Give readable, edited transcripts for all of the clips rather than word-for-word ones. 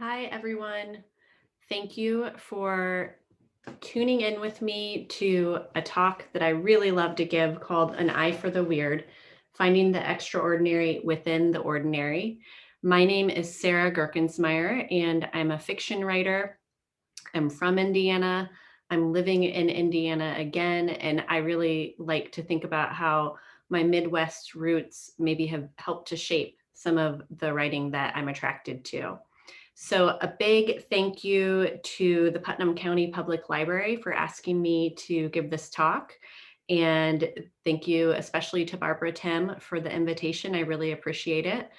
Hi, everyone. Thank you for tuning in with me to a talk that I really love to give called An Eye for the Weird, Finding the Extraordinary Within the Ordinary. My name is Sarah Gerkensmeyer, and I'm a fiction writer. I'm from Indiana. I'm living in Indiana again, and I really like to think about how my Midwest roots maybe have helped to shape some of the writing that I'm attracted to. So a big thank you to the Putnam County Public Library for asking me to give this talk. And thank you especially to Barbara Tim for the invitation. I really appreciate it.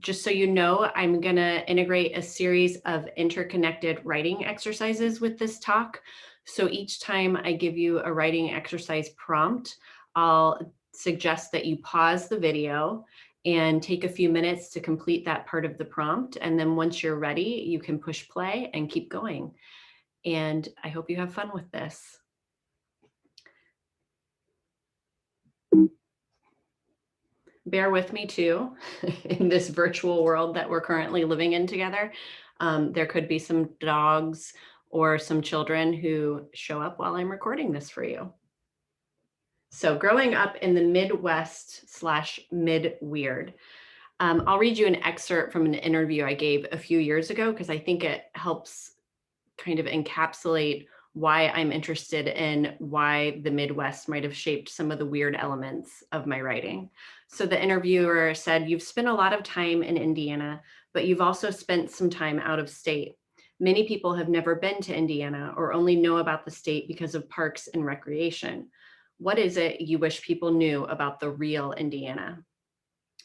Just so you know, I'm going to integrate a series of interconnected writing exercises with this talk. So each time I give you a writing exercise prompt, I'll suggest that you pause the video and take a few minutes to complete that part of the prompt. And then once you're ready, you can push play and keep going. And I hope you have fun with this. Bear with me too, in this virtual world that we're currently living in together. There could be some dogs or some children who show up while I'm recording this for you. So growing up in the Midwest slash Midweird, I'll read you an excerpt from an interview I gave a few years ago because I think it helps kind of encapsulate why I'm interested in why the Midwest might have shaped some of the weird elements of my writing. So the interviewer said, "You've spent a lot of time in Indiana, but you've also spent some time out of state. Many people have never been to Indiana or only know about the state because of parks and recreation. What is it you wish people knew about the real Indiana?"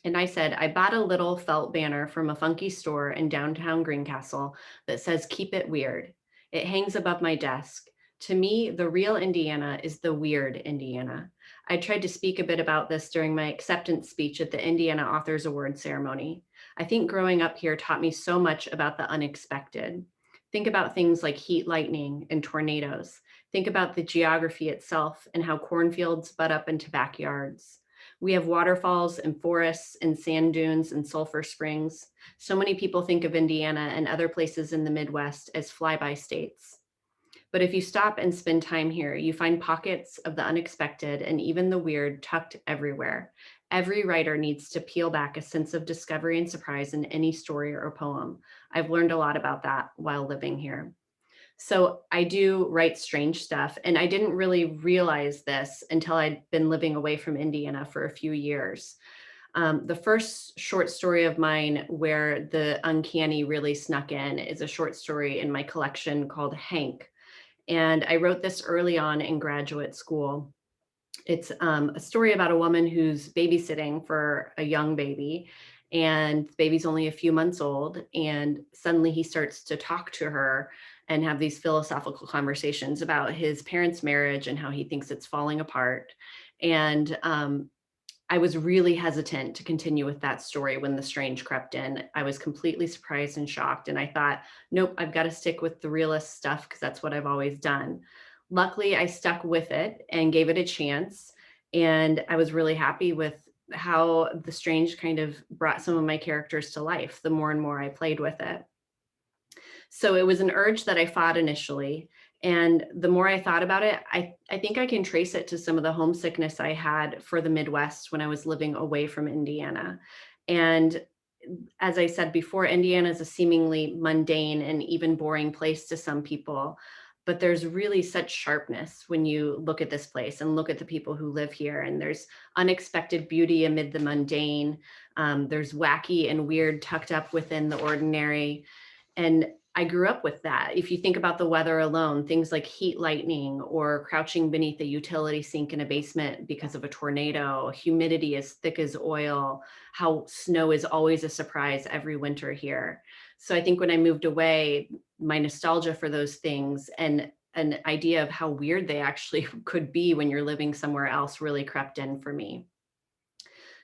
And I said, "I bought a little felt banner from a funky store in downtown Greencastle that says, 'Keep it weird.' It hangs above my desk. To me, the real Indiana is the weird Indiana." I tried to speak a bit about this during my acceptance speech at the Indiana Authors Award ceremony. I think growing up here taught me so much about the unexpected. Think about things like heat lightning and tornadoes. Think about the geography itself and how cornfields butt up into backyards. We have waterfalls and forests and sand dunes and sulfur springs. So many people think of Indiana and other places in the Midwest as flyby states. But if you stop and spend time here, you find pockets of the unexpected and even the weird tucked everywhere. Every writer needs to peel back a sense of discovery and surprise in any story or poem. I've learned a lot about that while living here. So I do write strange stuff, and I didn't really realize this until I'd been living away from Indiana for a few years. The first short story of mine where the uncanny really snuck in is a short story in my collection called Hank. And I wrote this early on in graduate school. It's a story about a woman who's babysitting for a young baby, and the baby's only a few months old. And suddenly he starts to talk to her and have these philosophical conversations about his parents' marriage and how he thinks it's falling apart. And I was really hesitant to continue with that story when the strange crept in. I was completely surprised and shocked. And I thought, nope, I've got to stick with the realist stuff because that's what I've always done. Luckily, I stuck with it and gave it a chance. And I was really happy with how the strange kind of brought some of my characters to life the more and more I played with it. So it was an urge that I fought initially. And the more I thought about it, I think I can trace it to some of the homesickness I had for the Midwest when I was living away from Indiana. And as I said before, Indiana is a seemingly mundane and even boring place to some people. But there's really such sharpness when you look at this place and look at the people who live here. And there's unexpected beauty amid the mundane. There's wacky and weird tucked up within the ordinary. And I grew up with that. If you think about the weather alone, things like heat lightning or crouching beneath a utility sink in a basement because of a tornado, humidity as thick as oil, how snow is always a surprise every winter here. So I think when I moved away, my nostalgia for those things and an idea of how weird they actually could be when you're living somewhere else really crept in for me.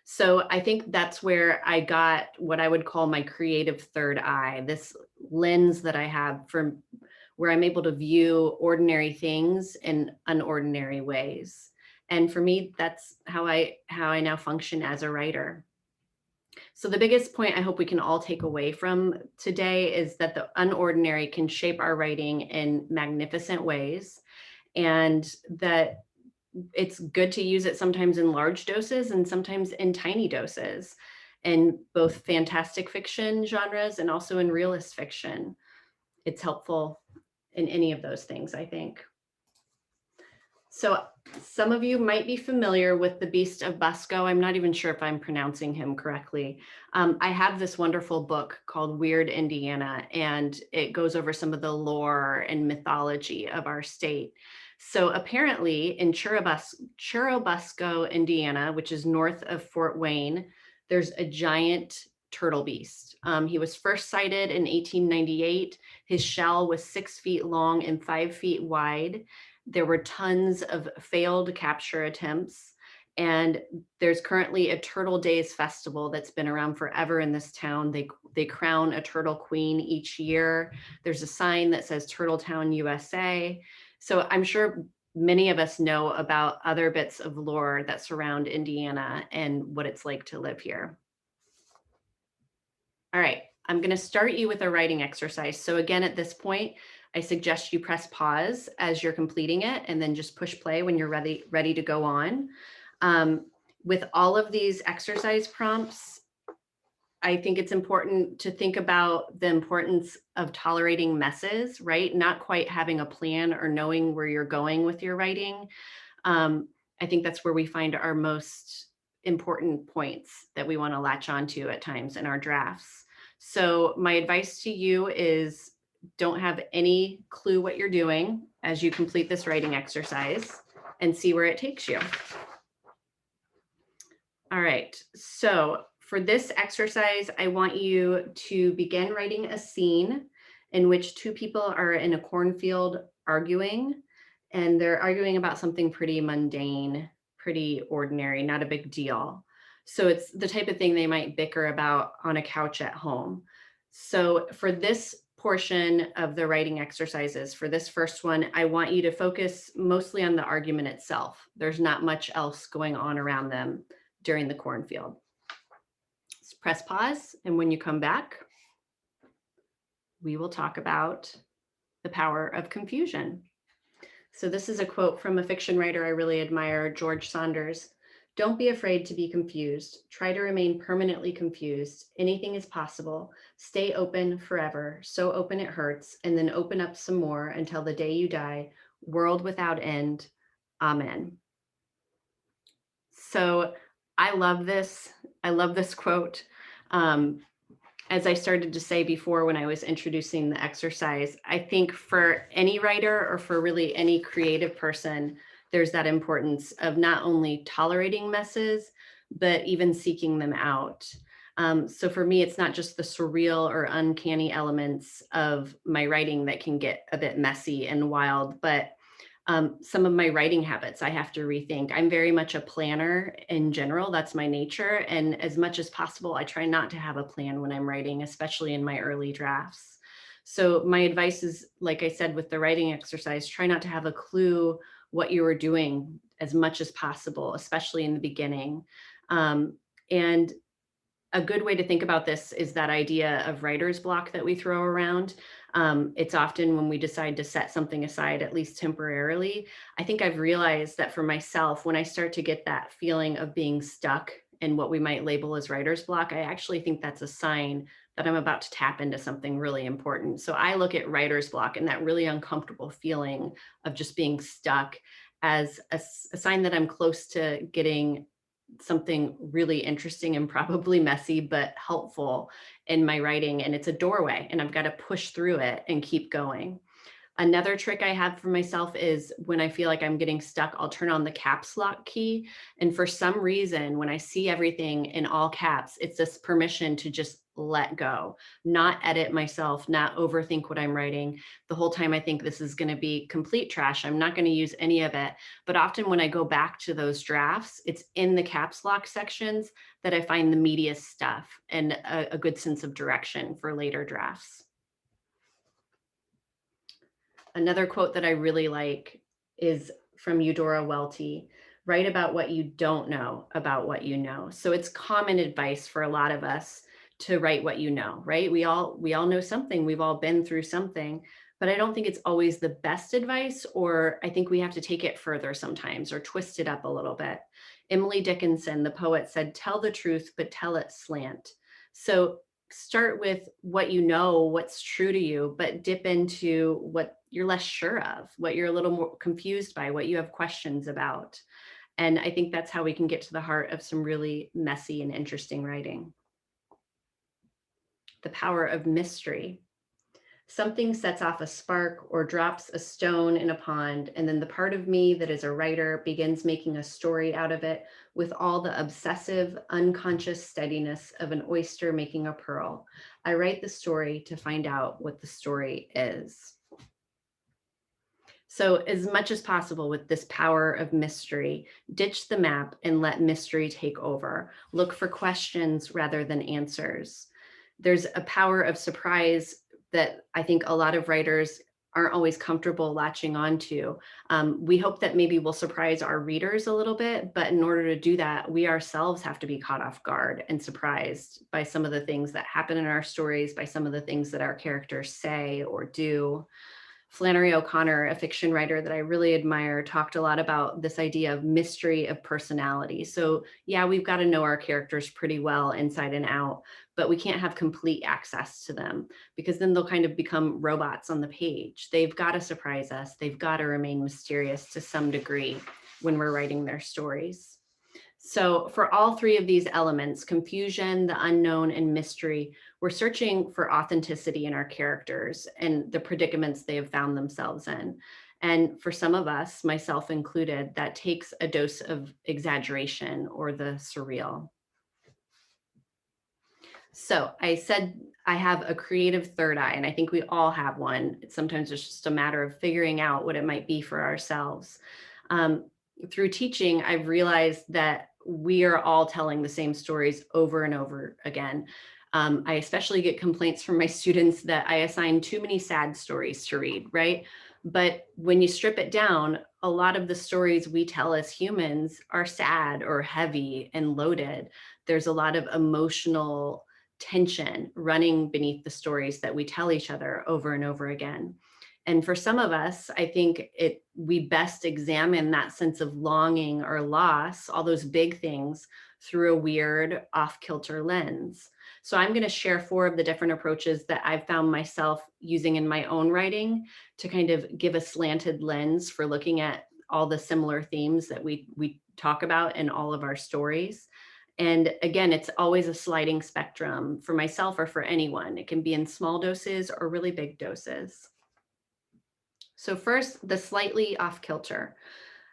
So I think that's where I got what I would call my creative third eye, this lens that I have from where I'm able to view ordinary things in unordinary ways. And for me, that's how I now function as a writer. So the biggest point I hope we can all take away from today is that the unordinary can shape our writing in magnificent ways, and that it's good to use it sometimes in large doses and sometimes in tiny doses, in both fantastic fiction genres and also in realist fiction. It's helpful in any of those things, I think. So some of you might be familiar with the Beast of Busco. I'm not even sure if I'm pronouncing him correctly. I have this wonderful book called Weird Indiana, and it goes over some of the lore and mythology of our state. So apparently in Churubusco, Indiana, which is north of Fort Wayne, there's a giant turtle beast. He was first sighted in 1898. His shell was 6 feet long and 5 feet wide. There were tons of failed capture attempts. And there's currently a Turtle Days festival that's been around forever in this town. They crown a turtle queen each year. There's a sign that says Turtletown, USA. So I'm sure many of us know about other bits of lore that surround Indiana and what it's like to live here. All right, I'm going to start you with a writing exercise. So again, at this point, I suggest you press pause as you're completing it and then just push play when you're ready to go on. With all of these exercise prompts, I think it's important to think about the importance of tolerating messes, right? Not quite having a plan or knowing where you're going with your writing. I think that's where we find our most important points that we want to latch onto at times in our drafts. So my advice to you is don't have any clue what you're doing as you complete this writing exercise and see where it takes you. All right, so for this exercise, I want you to begin writing a scene in which two people are in a cornfield arguing, and they're arguing about something pretty mundane, pretty ordinary, not a big deal. So it's the type of thing they might bicker about on a couch at home. So for this portion of the writing exercises, for this first one, I want you to focus mostly on the argument itself. There's not much else going on around them during the cornfield. Just press pause, and when you come back, we will talk about the power of confusion. So this is a quote from a fiction writer I really admire, George Saunders. Don't be afraid to be confused. Try to remain permanently confused. Anything is possible. Stay open forever. So open it hurts, and then open up some more until the day you die. World without end. Amen. So I love this. I love this quote. As I started to say before when I was introducing the exercise, I think for any writer or for really any creative person, there's that importance of not only tolerating messes, but even seeking them out. So for me, it's not just the surreal or uncanny elements of my writing that can get a bit messy and wild, but some of my writing habits I have to rethink. I'm very much a planner in general. That's my nature. And as much as possible, I try not to have a plan when I'm writing, especially in my early drafts. So my advice is, like I said, with the writing exercise, try not to have a clue what you are doing as much as possible, especially in the beginning. And a good way to think about this is that idea of writer's block that we throw around. It's often when we decide to set something aside, at least temporarily. I think I've realized that for myself, when I start to get that feeling of being stuck in what we might label as writer's block, I actually think that's a sign that I'm about to tap into something really important. So I look at writer's block and that really uncomfortable feeling of just being stuck as a sign that I'm close to getting something really interesting and probably messy, but helpful in my writing. And it's a doorway, and I've got to push through it and keep going. Another trick I have for myself is when I feel like I'm getting stuck, I'll turn on the caps lock key. And for some reason, when I see everything in all caps, it's this permission to just let go, not edit myself, not overthink what I'm writing. The whole time I think this is going to be complete trash. I'm not going to use any of it. But often when I go back to those drafts, it's in the caps lock sections that I find the meatiest stuff and a good sense of direction for later drafts. Another quote that I really like is from Eudora Welty. Write about what you don't know about what you know. So it's common advice for a lot of us to write what you know, right? We all know something. We've all been through something, but I don't think it's always the best advice, or I think we have to take it further sometimes or twist it up a little bit. Emily Dickinson, the poet, said, "Tell the truth, but tell it slant." So start with what you know, what's true to you, but dip into what you're less sure of, what you're a little more confused by, what you have questions about. And I think that's how we can get to the heart of some really messy and interesting writing. The power of mystery. Something sets off a spark or drops a stone in a pond, and then the part of me that is a writer begins making a story out of it with all the obsessive, unconscious steadiness of an oyster making a pearl. I write the story to find out what the story is. So, as much as possible with this power of mystery, ditch the map and let mystery take over. Look for questions rather than answers. There's a power of surprise that I think a lot of writers aren't always comfortable latching onto. We hope that maybe we'll surprise our readers a little bit, but in order to do that, we ourselves have to be caught off guard and surprised by some of the things that happen in our stories, by some of the things that our characters say or do. Flannery O'Connor, a fiction writer that I really admire, talked a lot about this idea of mystery of personality. So, yeah, we've got to know our characters pretty well inside and out, but we can't have complete access to them because then they'll kind of become robots on the page. They've got to surprise us, they've got to remain mysterious to some degree when we're writing their stories. So, for all three of these elements, confusion, the unknown, and mystery, we're searching for authenticity in our characters and the predicaments they have found themselves in. And for some of us, myself included, that takes a dose of exaggeration or the surreal. So, I said I have a creative third eye, and I think we all have one. Sometimes it's just a matter of figuring out what it might be for ourselves. Um, Through teaching, I've realized that we are all telling the same stories over and over again. I especially get complaints from my students that I assign too many sad stories to read, right? But when you strip it down, a lot of the stories we tell as humans are sad or heavy and loaded. There's a lot of emotional tension running beneath the stories that we tell each other over and over again. And for some of us, I think we best examine that sense of longing or loss, all those big things, through a weird off-kilter lens. So I'm going to share four of the different approaches that I've found myself using in my own writing to kind of give a slanted lens for looking at all the similar themes that we talk about in all of our stories. And again, it's always a sliding spectrum for myself or for anyone. It can be in small doses or really big doses. So first, the slightly off kilter.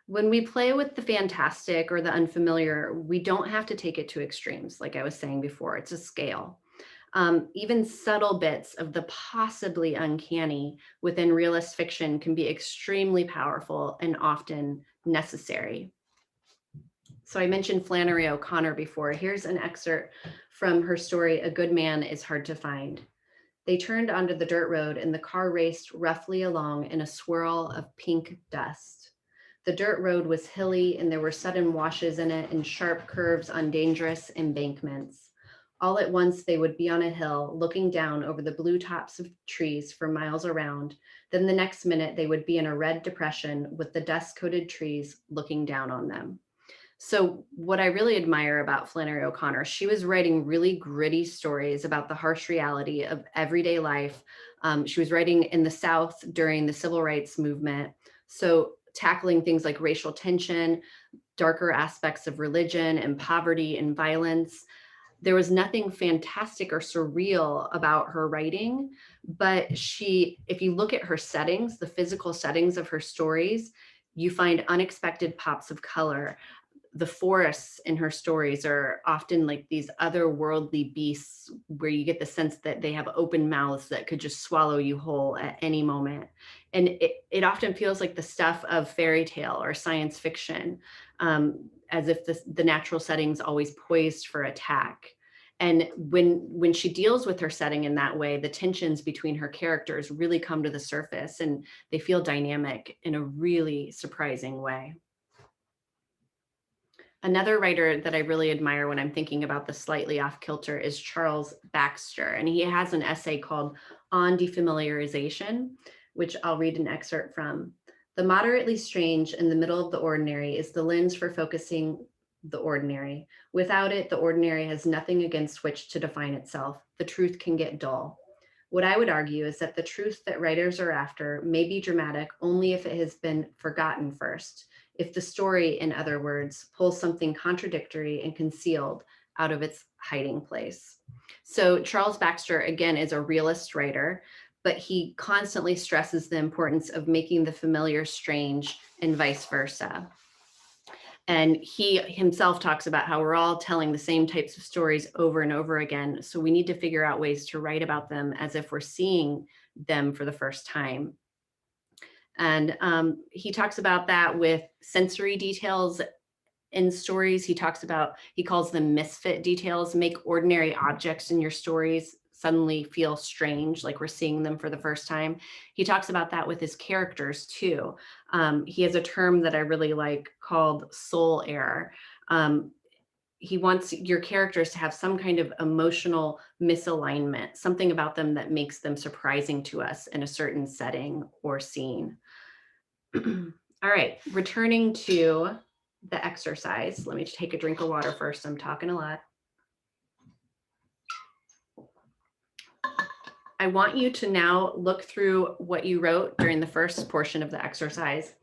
When we play with the fantastic or the unfamiliar, we don't have to take it to extremes. Like I was saying before, it's a scale. Even subtle bits of the possibly uncanny within realist fiction can be extremely powerful and often necessary. So I mentioned Flannery O'Connor before. Here's an excerpt from her story, A Good Man is Hard to Find. They turned onto the dirt road and the car raced roughly along in a swirl of pink dust. The dirt road was hilly and there were sudden washes in it and sharp curves on dangerous embankments. All at once, they would be on a hill looking down over the blue tops of trees for miles around. Then the next minute, they would be in a red depression with the dust-coated trees looking down on them. So, what I really admire about Flannery O'Connor, she was writing really gritty stories about the harsh reality of everyday life. She was writing in the South during the civil rights movement. So, tackling things like racial tension, darker aspects of religion and poverty and violence. There was nothing fantastic or surreal about her writing, but if you look at her settings, the physical settings of her stories, you find unexpected pops of color. The forests in her stories are often like these otherworldly beasts where you get the sense that they have open mouths that could just swallow you whole at any moment. And it often feels like the stuff of fairy tale or science fiction, as if the natural setting's always poised for attack. And when she deals with her setting in that way, the tensions between her characters really come to the surface and they feel dynamic in a really surprising way. Another writer that I really admire when I'm thinking about the slightly off kilter is Charles Baxter. And he has an essay called On Defamiliarization, which I'll read an excerpt from. The moderately strange in the middle of the ordinary is the lens for focusing the ordinary. Without it, the ordinary has nothing against which to define itself. The truth can get dull. What I would argue is that the truth that writers are after may be dramatic only if it has been forgotten first, if the story, in other words, pulls something contradictory and concealed out of its hiding place. So Charles Baxter, again, is a realist writer, but he constantly stresses the importance of making the familiar strange and vice versa. And he himself talks about how we're all telling the same types of stories over and over again. So we need to figure out ways to write about them as if we're seeing them for the first time. And he talks about that with sensory details in stories. He calls them misfit details, make ordinary objects in your stories suddenly feel strange, like we're seeing them for the first time. He talks about that with his characters too. He has a term that I really like called soul error. He wants your characters to have some kind of emotional misalignment, something about them that makes them surprising to us in a certain setting or scene. All right, returning to the exercise. Let me take a drink of water first. I'm talking a lot. I want you to now look through what you wrote during the first portion of the exercise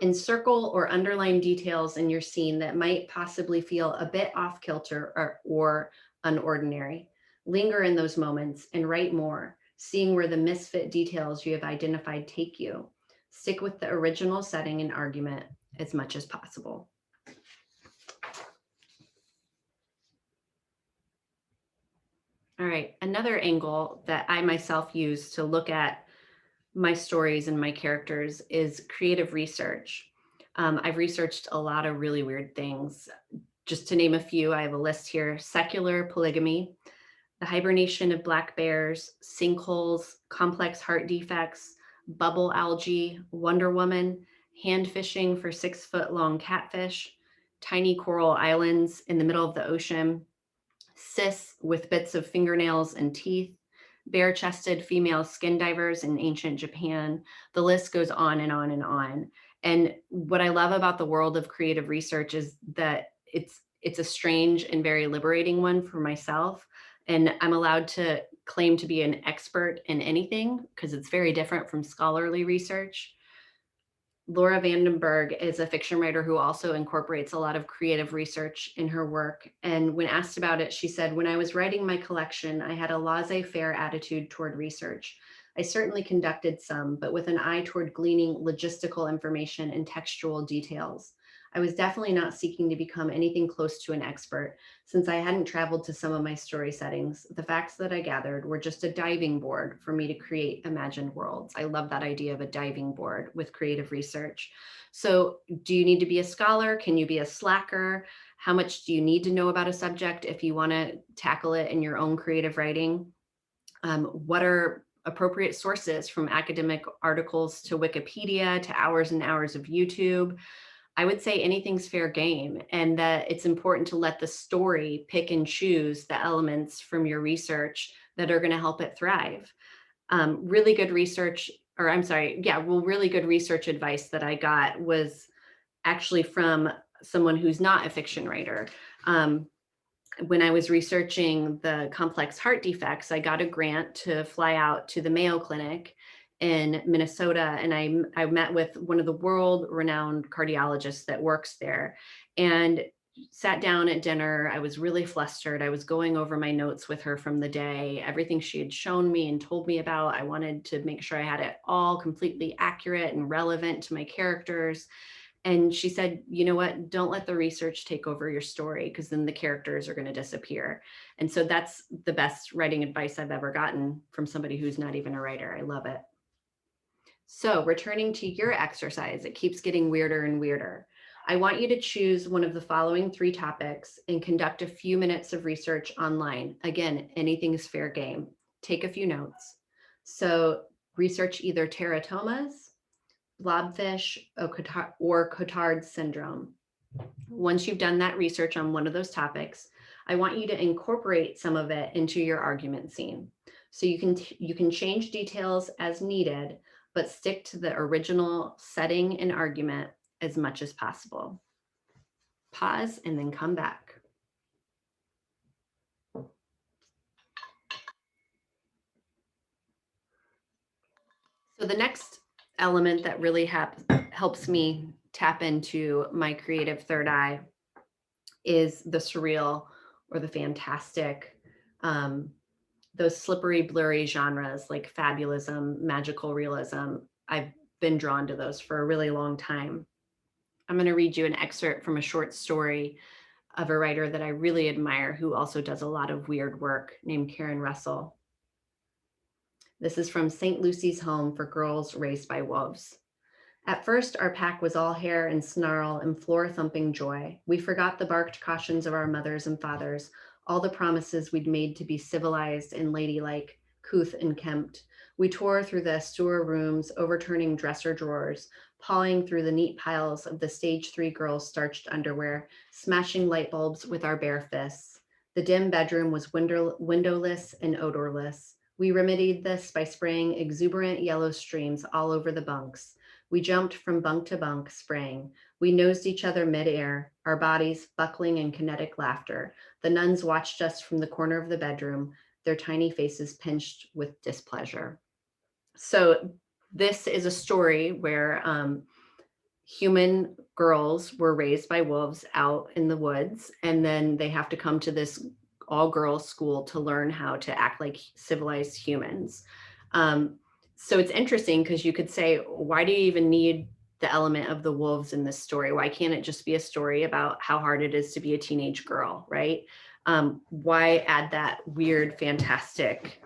and circle or underline details in your scene that might possibly feel a bit off kilter or unordinary. Linger in those moments and write more, seeing where the misfit details you have identified take you. Stick with the original setting and argument as much as possible. All right, another angle that I myself use to look at my stories and my characters is creative research. I've researched a lot of really weird things. Just to name a few, I have a list here: secular polygamy, the hibernation of black bears, sinkholes, complex heart defects, bubble algae, Wonder Woman, hand fishing for 6-foot-long catfish, tiny coral islands in the middle of the ocean, cis with bits of fingernails and teeth, bare-chested female skin divers in ancient Japan. The list goes on and on and on. And what I love about the world of creative research is that it's a strange and very liberating one for myself. And I'm allowed to claim to be an expert in anything because it's very different from scholarly research. Laura Vandenberg is a fiction writer who also incorporates a lot of creative research in her work. And when asked about it, she said, "When I was writing my collection, I had a laissez-faire attitude toward research. I certainly conducted some, but with an eye toward gleaning logistical information and textual details. I was definitely not seeking to become anything close to an expert. Since I hadn't traveled to some of my story settings, the facts that I gathered were just a diving board for me to create imagined worlds." I love that idea of a diving board with creative research. So do you need to be a scholar? Can you be a slacker? How much do you need to know about a subject if you want to tackle it in your own creative writing? What are appropriate sources, from academic articles to Wikipedia to hours and hours of YouTube? I would say anything's fair game, and that it's important to let the story pick and choose the elements from your research that are going to help it thrive. Really good research, or I'm sorry, yeah, well, really good research advice that I got was actually from someone who's not a fiction writer. When I was researching the complex heart defects, I got a grant to fly out to the Mayo Clinic in Minnesota, and I met with one of the world-renowned cardiologists that works there, and sat down at dinner. I was really flustered. I was going over my notes with her from the day, everything she had shown me and told me about. I wanted to make sure I had it all completely accurate and relevant to my characters. And she said, "You know what? Don't let the research take over your story, because then the characters are going to disappear." And so that's the best writing advice I've ever gotten from somebody who's not even a writer. I love it. So returning to your exercise, it keeps getting weirder and weirder. I want you to choose one of the following 3 topics and conduct a few minutes of research online. Again, anything is fair game. Take a few notes. So research either teratomas, blobfish, or Cotard syndrome. Once you've done that research on one of those topics, I want you to incorporate some of it into your argument scene. So you can change details as needed, but stick to the original setting and argument as much as possible. Pause and then come back. So the next element that really helps me tap into my creative third eye is the surreal or the fantastic, those slippery, blurry genres like fabulism, magical realism. I've been drawn to those for a really long time. I'm going to read you an excerpt from a short story of a writer that I really admire who also does a lot of weird work, named Karen Russell. This is from St. Lucy's Home for Girls Raised by Wolves. At first, our pack was all hair and snarl and floor-thumping joy. We forgot the barked cautions of our mothers and fathers, all the promises we'd made to be civilized and ladylike, couth and kempt. We tore through the Astor rooms, overturning dresser drawers, pawing through the neat piles of the stage 3 girls' starched underwear, smashing light bulbs with our bare fists. The dim bedroom was windowless and odorless. We remedied this by spraying exuberant yellow streams all over the bunks. We jumped from bunk to bunk, spraying. We nosed each other midair, our bodies buckling in kinetic laughter. The nuns watched us from the corner of the bedroom, their tiny faces pinched with displeasure. So this is a story where human girls were raised by wolves out in the woods, and then they have to come to this all-girls school to learn how to act like civilized humans. So it's interesting because you could say, why do you even need the element of the wolves in this story? Why can't it just be a story about how hard it is to be a teenage girl, right? Why add that weird, fantastic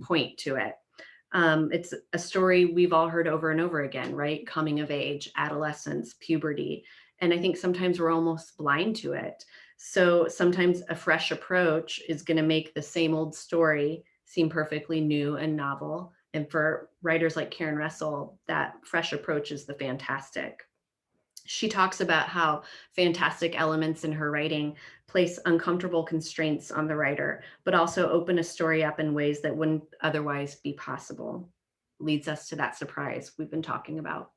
point to it? It's a story we've all heard over and over again, right? Coming of age, adolescence, puberty. And I think sometimes we're almost blind to it. So sometimes a fresh approach is going to make the same old story seem perfectly new and novel. And for writers like Karen Russell, that fresh approach is the fantastic. She talks about how fantastic elements in her writing place uncomfortable constraints on the writer, but also open a story up in ways that wouldn't otherwise be possible. Leads us to that surprise we've been talking about.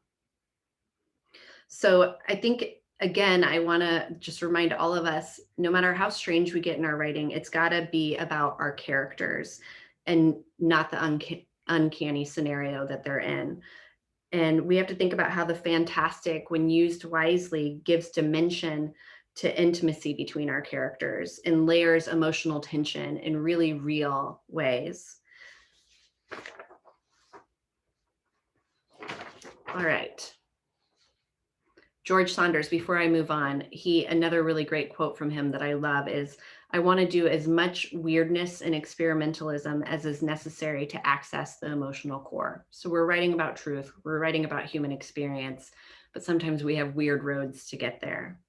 So I think, again, I want to just remind all of us, no matter how strange we get in our writing, it's got to be about our characters and not the uncanny scenario that they're in. And we have to think about how the fantastic, when used wisely, gives dimension to intimacy between our characters and layers emotional tension in really real ways. All right. George Saunders, before I move on, another really great quote from him that I love is, I want to do as much weirdness and experimentalism as is necessary to access the emotional core. So we're writing about truth, we're writing about human experience, but sometimes we have weird roads to get there.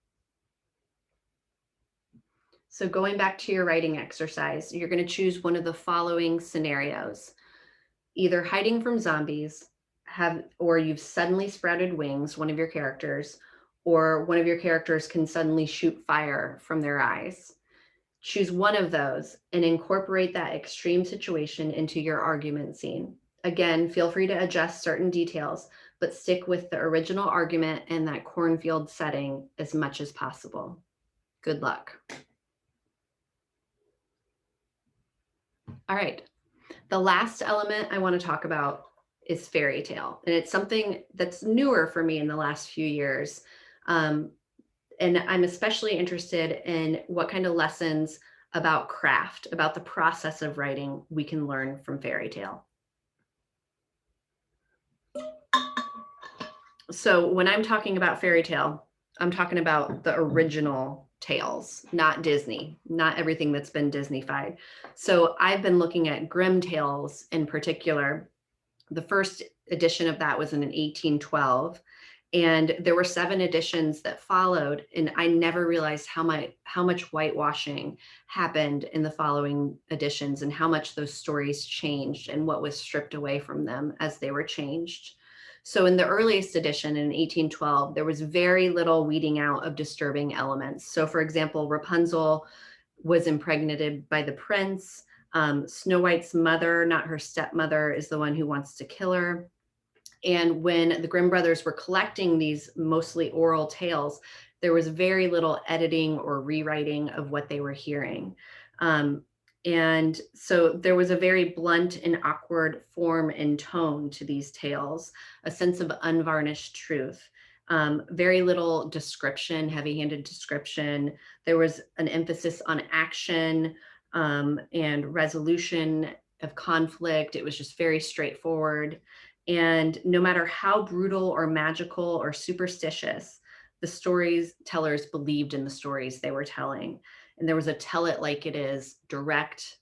So going back to your writing exercise, you're going to choose one of the following scenarios: either hiding from zombies, or you've suddenly sprouted wings, one of your characters, or one of your characters can suddenly shoot fire from their eyes. Choose one of those and incorporate that extreme situation into your argument scene. Again, feel free to adjust certain details, but stick with the original argument and that cornfield setting as much as possible. Good luck. All right. The last element I want to talk about is fairy tale. And it's something that's newer for me in the last few years. And I'm especially interested in what kind of lessons about craft, about the process of writing, we can learn from fairy tale. So when I'm talking about fairy tale, I'm talking about the original tales, not Disney, not everything that's been Disney-fied. So I've been looking at Grimm tales in particular. The first edition of that was in 1812. And there were 7 editions that followed, and I never realized how much whitewashing happened in the following editions and how much those stories changed and what was stripped away from them as they were changed. So in the earliest edition in 1812, there was very little weeding out of disturbing elements. So for example, Rapunzel was impregnated by the prince. Snow White's mother, not her stepmother, is the one who wants to kill her. And when the Grimm brothers were collecting these mostly oral tales, there was very little editing or rewriting of what they were hearing. And so there was a very blunt and awkward form and tone to these tales, a sense of unvarnished truth. Very little description, heavy-handed description. There was an emphasis on action and resolution of conflict. It was just very straightforward. And no matter how brutal or magical or superstitious, the storytellers believed in the stories they were telling. And there was a tell it like it is, direct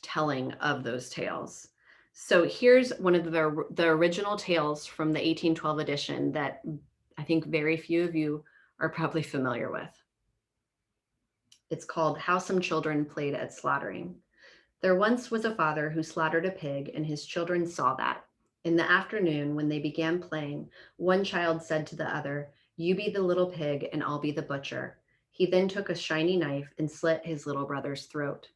telling of those tales. So here's one of the original tales from the 1812 edition that I think very few of you are probably familiar with. It's called How Some Children Played at Slaughtering. There once was a father who slaughtered a pig, and his children saw that. In the afternoon, when they began playing, one child said to the other, "You be the little pig, and I'll be the butcher." He then took a shiny knife and slit his little brother's throat.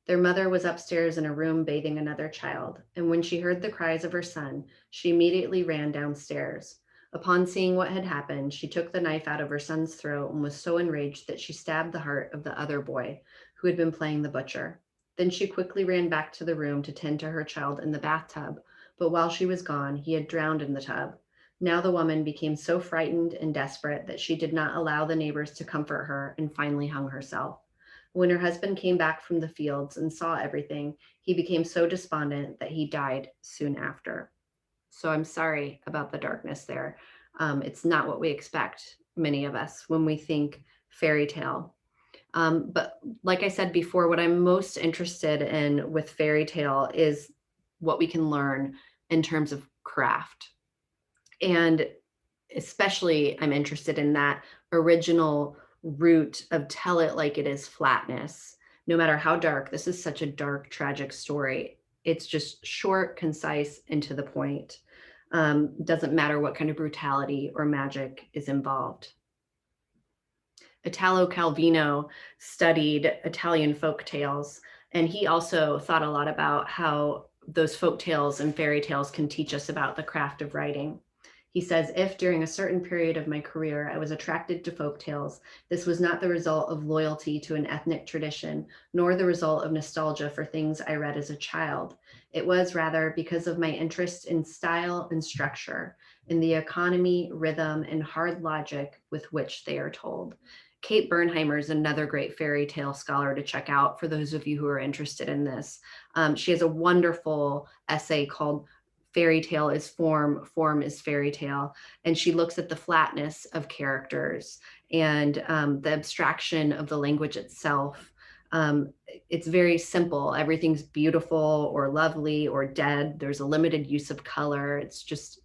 Their mother was upstairs in a room bathing another child, and when she heard the cries of her son, she immediately ran downstairs. Upon seeing what had happened, she took the knife out of her son's throat and was so enraged that she stabbed the heart of the other boy, who had been playing the butcher. Then she quickly ran back to the room to tend to her child in the bathtub, but while she was gone, he had drowned in the tub. Now the woman became so frightened and desperate that she did not allow the neighbors to comfort her and finally hung herself. When her husband came back from the fields and saw everything, he became so despondent that he died soon after. So I'm sorry about the darkness there. It's not what we expect, many of us, when we think fairy tale. But like I said before, what I'm most interested in with fairy tale is what we can learn in terms of craft. And especially I'm interested in that original root of tell it like it is flatness. No matter how dark, this is such a dark, tragic story. It's just short, concise, and to the point. Doesn't matter what kind of brutality or magic is involved. Italo Calvino studied Italian folk tales, and he also thought a lot about how those folk tales and fairy tales can teach us about the craft of writing. He says, if during a certain period of my career I was attracted to folk tales, this was not the result of loyalty to an ethnic tradition, nor the result of nostalgia for things I read as a child. It was rather because of my interest in style and structure, in the economy, rhythm, and hard logic with which they are told. Kate Bernheimer is another great fairy tale scholar to check out for those of you who are interested in this. She has a wonderful essay called Fairy Tale is Form, Form is Fairy Tale. And she looks at the flatness of characters and the abstraction of the language itself. It's very simple. Everything's beautiful or lovely or dead. There's a limited use of color. It's just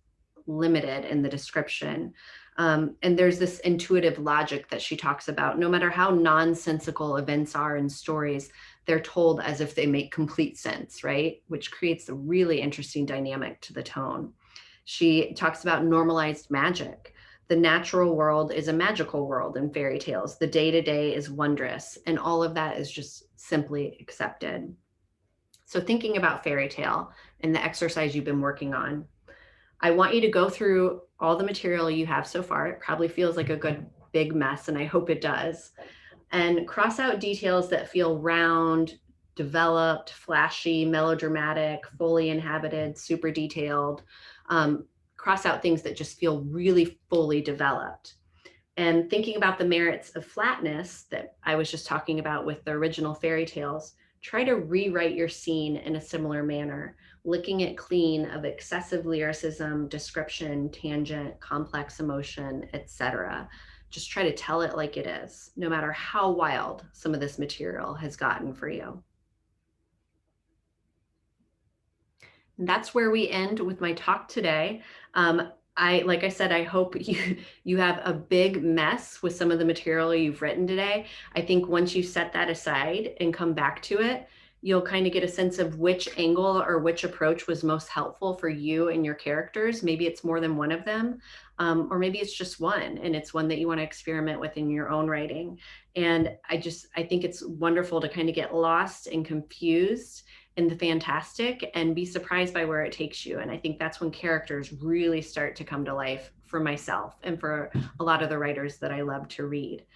limited in the description. And there's this intuitive logic that she talks about. No matter how nonsensical events are in stories, they're told as if they make complete sense, right? Which creates a really interesting dynamic to the tone. She talks about normalized magic. The natural world is a magical world in fairy tales. The day-to-day is wondrous, and all of that is just simply accepted. So thinking about fairy tale and the exercise you've been working on, I want you to go through all the material you have so far. It probably feels like a good big mess, and I hope it does. And cross out details that feel round, developed, flashy, melodramatic, fully inhabited, super detailed. Cross out things that just feel really fully developed. And thinking about the merits of flatness that I was just talking about with the original fairy tales, try to rewrite your scene in a similar manner, licking it clean of excessive lyricism, description, tangent, complex emotion, etc. Just try to tell it like it is, no matter how wild some of this material has gotten for you. And that's where we end with my talk today. Like I said, I hope you have a big mess with some of the material you've written today. I think once you set that aside and come back to it, you'll kind of get a sense of which angle or which approach was most helpful for you and your characters. Maybe it's more than one of them, or maybe it's just one, and it's one that you want to experiment with in your own writing. And I think it's wonderful to kind of get lost and confused in the fantastic and be surprised by where it takes you. And I think that's when characters really start to come to life for myself and for a lot of the writers that I love to read.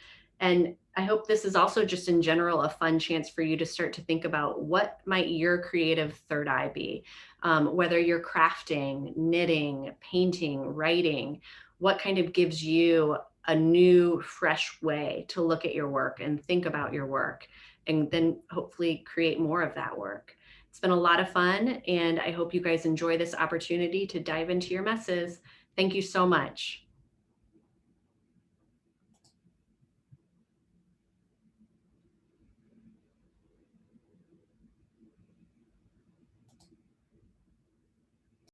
And I hope this is also just in general a fun chance for you to start to think about what might your creative third eye be, whether you're crafting, knitting, painting, writing, what kind of gives you a new, fresh way to look at your work and think about your work, and then hopefully create more of that work. It's been a lot of fun, and I hope you guys enjoy this opportunity to dive into your messes. Thank you so much.